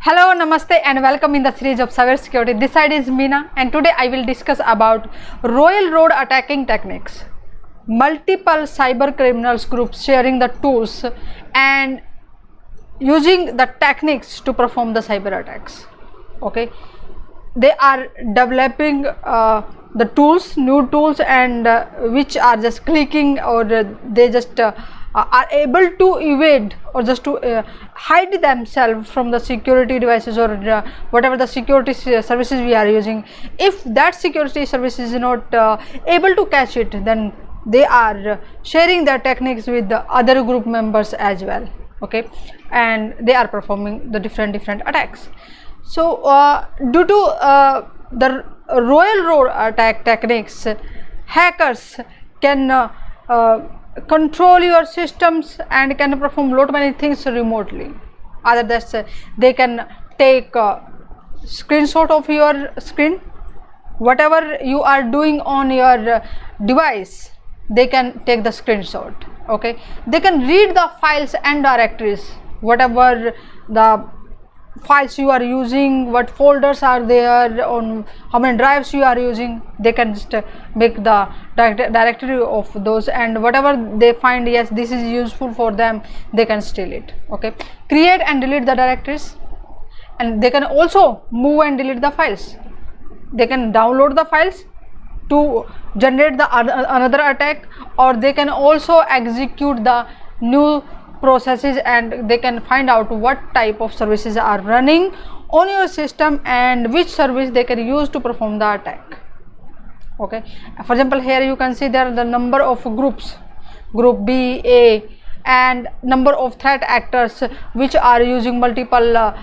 Hello, Namaste and welcome in the series of Cybersecurity. This side is Meena and today I will discuss about Royal Road attacking techniques. Multiple cyber criminals groups sharing the tools and using the techniques to perform the cyber attacks. Okay, they are developing the tools, new tools, and which are just clicking or they just are able to evade or just to hide themselves from the security devices or whatever the security services we are using. If that security service is not able to catch it, then they are sharing their techniques with the other group members as well. Okay, and they are performing the different attacks. So due to the Royal Road attack techniques, hackers can control your systems and can perform lot many things remotely. Other than that, they can take a screenshot of your screen, whatever you are doing on your device, they can take the screenshot. Okay, they can read the files and directories, whatever the files you are using, what folders are there, on how many drives you are using. They can just make the directory of those, and whatever they find, yes, this is useful for them, they can steal it. Okay, create and delete the directories, and they can also move and delete the files. They can download the files to generate the another attack, or they can also execute the new processes and they can find out what type of services are running on your system and which service they can use to perform the attack. Okay, for example, here you can see there are the number of groups, group B, A, and number of threat actors which are using multiple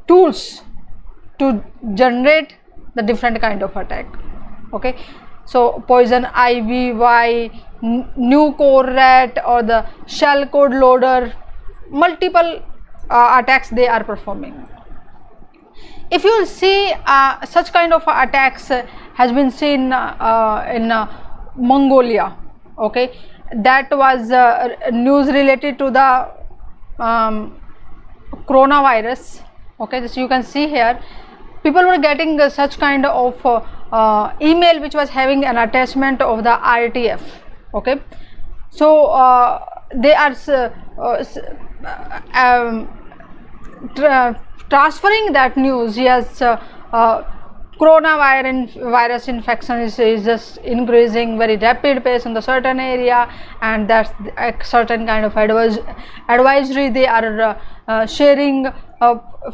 tools to generate the different kind of attack. Okay, so poison ivy, new core rat, or the shell code loader, multiple attacks they are performing. If you will see, such kind of attacks has been seen in Mongolia. Okay, that was news related to the coronavirus. Okay, this you can see here, people were getting such kind of email which was having an attachment of the RTF. Okay, so they are transferring that news. Yes, coronavirus infection is just increasing very rapid pace in the certain area, and that's a certain kind of advisory they are sharing.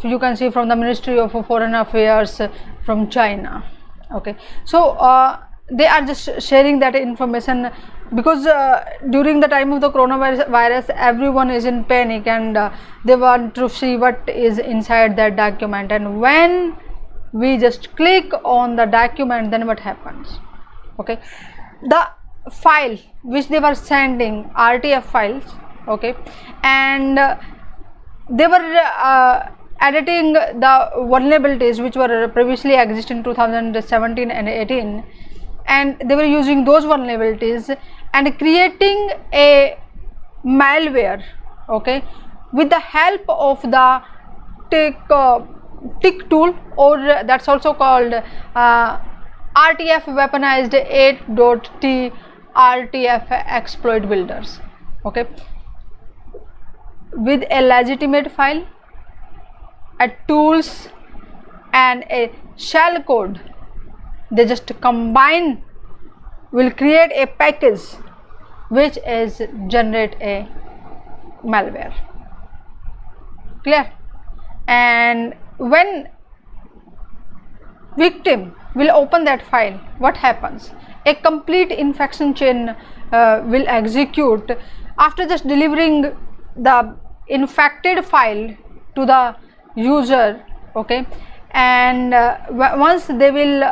You can see from the Ministry of Foreign Affairs from China. Okay, so they are just sharing that information because during the time of the coronavirus everyone is in panic and they want to see what is inside that document, and when we just click on the document, then what happens? Okay, the file which they were sending, RTF files, okay, and they were editing the vulnerabilities which were previously existing in 2017 and 18, and they were using those vulnerabilities and creating a malware. Okay, with the help of the tick tool, or that's also called RTF weaponized 8.t RTF exploit builders. Okay, with a legitimate file, a tools, and a shell code, they just combine, will create a package which is generate a malware. Clear? And when victim will open that file, what happens? A complete infection chain will execute after just delivering the infected file to the user. Okay, and once they will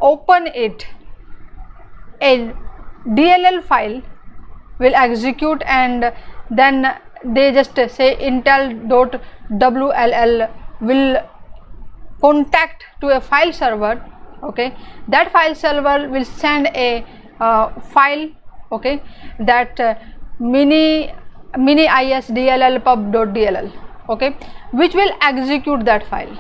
open it, a DLL file will execute, and then they just say intel.wll will contact to a file server. Okay, that file server will send a file, okay, that mini isdll pub.dll. okay, which will execute that file.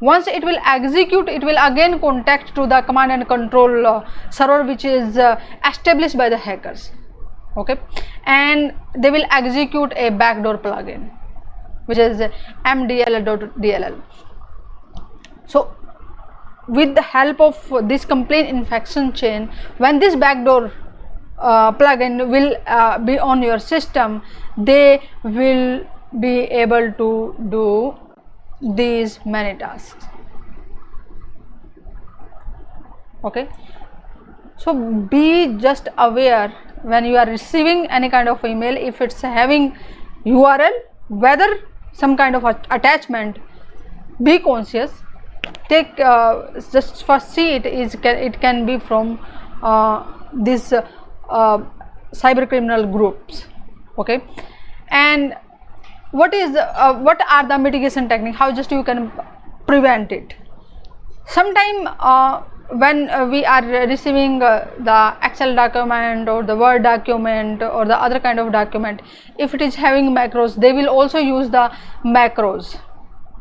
Once it will execute, it will again contact to the command and control server which is established by the hackers, okay, and they will execute a backdoor plugin which is mdll.dll. So with the help of this complete infection chain, when this backdoor plugin will be on your system, they will be able to do these many tasks, okay. So be just aware when you are receiving any kind of email, if it's having URL, whether some kind of attachment, be conscious. Take just first see it can be from these cyber criminal groups, okay. And what are the mitigation technique, how just you can prevent it. Sometime when we are receiving the Excel document or the Word document or the other kind of document, if it is having macros, they will also use the macros.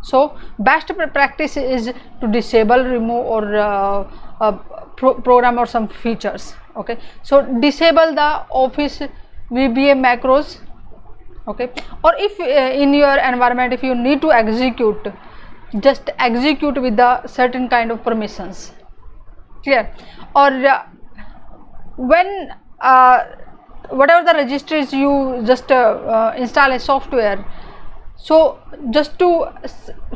So best practice is to disable, remove, or program or some features, okay. So disable the Office VBA macros, okay, or if in your environment if you need to execute, just execute with the certain kind of permissions, clear. Or when whatever the registries you just install a software, so just to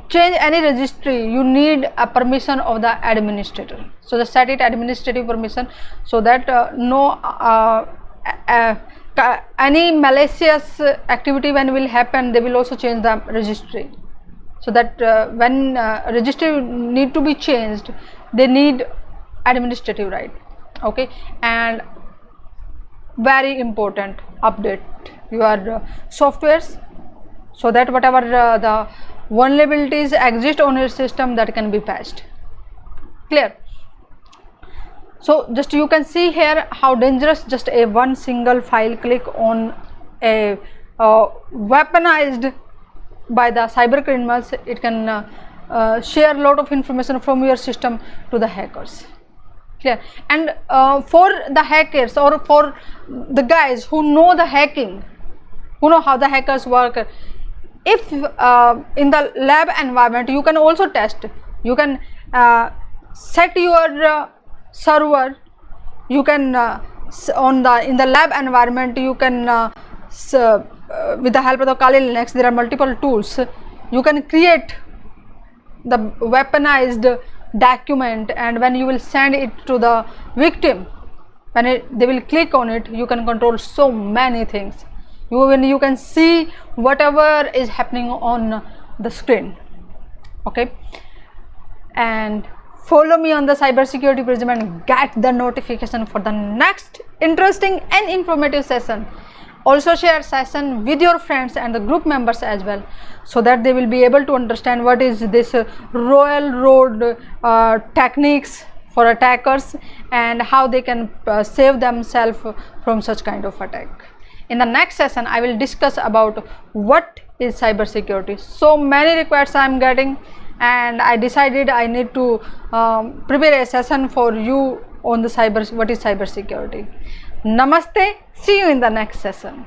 change any registry you need a permission of the administrator. So just set it administrative permission, so that no any malicious activity when will happen, they will also change the registry. So that when registry need to be changed, they need administrative right, okay. And very important, update your softwares, so that whatever the vulnerabilities exist on your system, that can be patched, clear. So just you can see here how dangerous just a one single file click on a weaponized by the cyber criminals, it can share a lot of information from your system to the hackers, clear. And for the hackers or for the guys who know the hacking, who know how the hackers work, if in the lab environment you can also test, you can set your server, you can in the lab environment you can with the help of the Kali Linux, there are multiple tools, you can create the weaponized document, and when you will send it to the victim, when they will click on it, you can control so many things. You can see whatever is happening on the screen, okay. And follow me on the Cybersecurity Prism and get the notification for the next interesting and informative session. Also share session with your friends and the group members as well, so that they will be able to understand what is this Royal Road techniques for attackers and how they can save themselves from such kind of attack. In the next session I will discuss about what is cybersecurity. So many requests I am getting, and I decided I need to prepare a session for you on the what is cybersecurity. Namaste, see you in the next session.